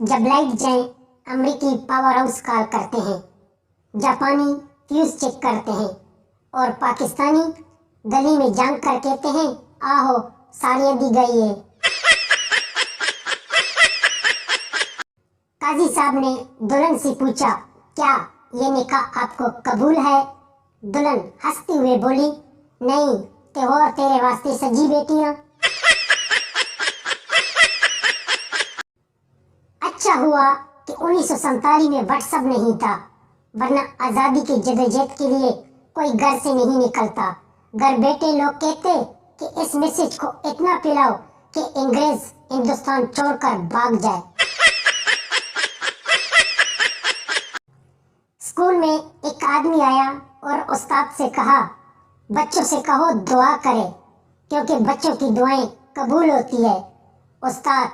जब लाइट जाए अमेरिकी पावर हाउस कॉल करते हैं, जापानी फ्यूज चेक करते हैं और पाकिस्तानी गली में जांग कर कहते हैं आहो साड़ियाँ दी गई है। काजी साहब ने दुल्हन से पूछा क्या ये निकाह आपको कबूल है? दुल्हन हंसते हुए बोली नहीं ते और तेरे वास्ते सजी बेटियां। अच्छा हुआ कि 1947 में व्हाट्सएप नहीं था, वरना आज़ादी की जदोजहद के लिए कोई घर से नहीं निकलता। घर बैठे लोग कहते कि इस मैसेज को इतना फैलाओ कि अंग्रेज हिंदुस्तान छोड़कर भाग जाए। स्कूल में एक आदमी आया और उस्ताद से कहा बच्चों से कहो दुआ करें क्योंकि बच्चों की दुआएं कबूल होती है। उस्ताद,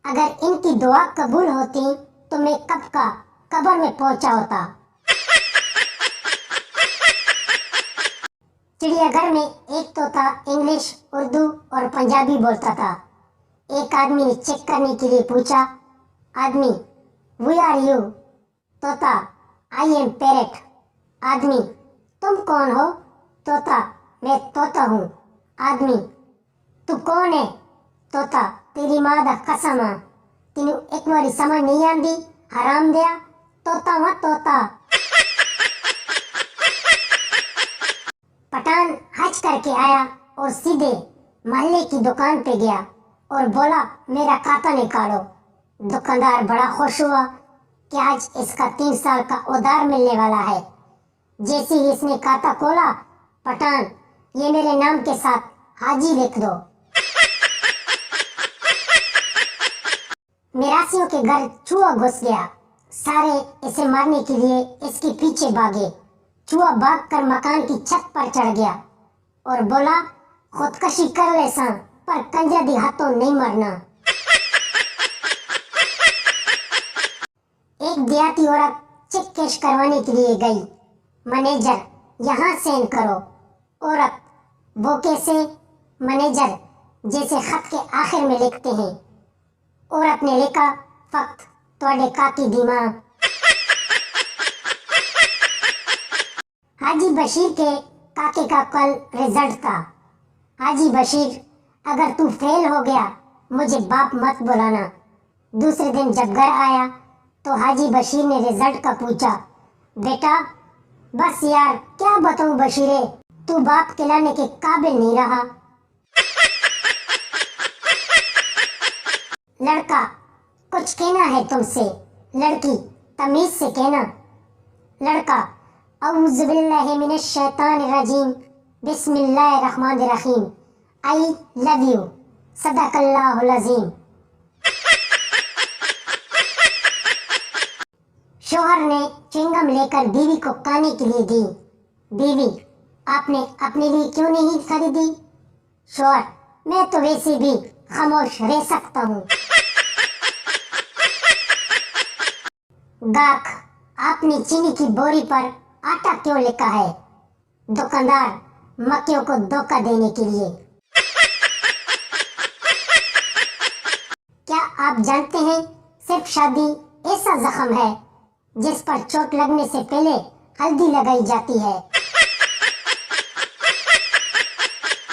अगर इनकी दुआ कबूल होती तो मैं कब का कब्र में पहुंचा होता। चिड़ियाघर में एक तोता इंग्लिश, उर्दू और पंजाबी बोलता था। एक आदमी ने चेक करने के लिए पूछा, आदमी वी आर यू? तोता, आई एम पैरट। आदमी, तुम कौन हो? तोता, मैं तोता हूँ। आदमी, तू कौन है? तोता, तेरी माँ दा कसम आ, तेनू एक बारी समझ नहीं आंदी हराम दिया, तोता हुआ तोता। पठान हज करके आया और सीधे मोहल्ले की दुकान पे गया और बोला मेरा खाता निकालो। दुकानदार बड़ा खुश हुआ कि आज इसका 3 साल का उधार मिलने वाला है। जैसे ही इसने खाता खोला, पठान, ये मेरे नाम के साथ हाजी लिख दो। मिरासियों के घर चूहा घुस गया। सारे इसे मारने के लिए इसके पीछे भागे। चूहा भागकर मकान की छत पर चढ़ गया और बोला खुदकशी कर ले सा, पर कंजरी हाथों नहीं मरना। एक देहाती औरत चेक कैश करवाने के लिए गई। मैनेजर, यहाँ साइन करो। औरत, वो कैसे? मैनेजर, जैसे खत के आखिर में लिखते हैं। औरत ने लिखा फक्त तोड़े काकी दीमा। हाजी बशीर के काके का कल रिजल्ट था। हाजी बशीर, अगर तू फेल हो गया मुझे बाप मत बुलाना। दूसरे दिन जब घर आया तो हाजी बशीर ने रिजल्ट का पूछा, बेटा बस यार क्या बताऊं बशीरे, तू बाप कहलाने के काबिल नहीं रहा। लड़का, कुछ कहना है तुमसे। लड़की, तमीज से कहना। लड़का, औज़ु बिल्लाहि मिनश शैतानिर रजीम, बिस्मिल्लाहिर रहमानिर रहीम, आई लव यू, सदकल्लाहुल अज़ीम। शौहर ने च्युइंगम लेकर बीवी को खाने के लिए दी। बीवी, आपने अपने लिए क्यों नहीं खरीदी? शौहर, मैं तो वैसे भी खामोश रह सकता हूँ। गाहक, आपने चीनी की बोरी पर आटा क्यों लिखा है? दुकानदार, मक्खियों को धोखा देने के लिए। क्या आप जानते हैं सिर्फ शादी ऐसा जख्म है जिस पर चोट लगने से पहले हल्दी लगाई जाती है।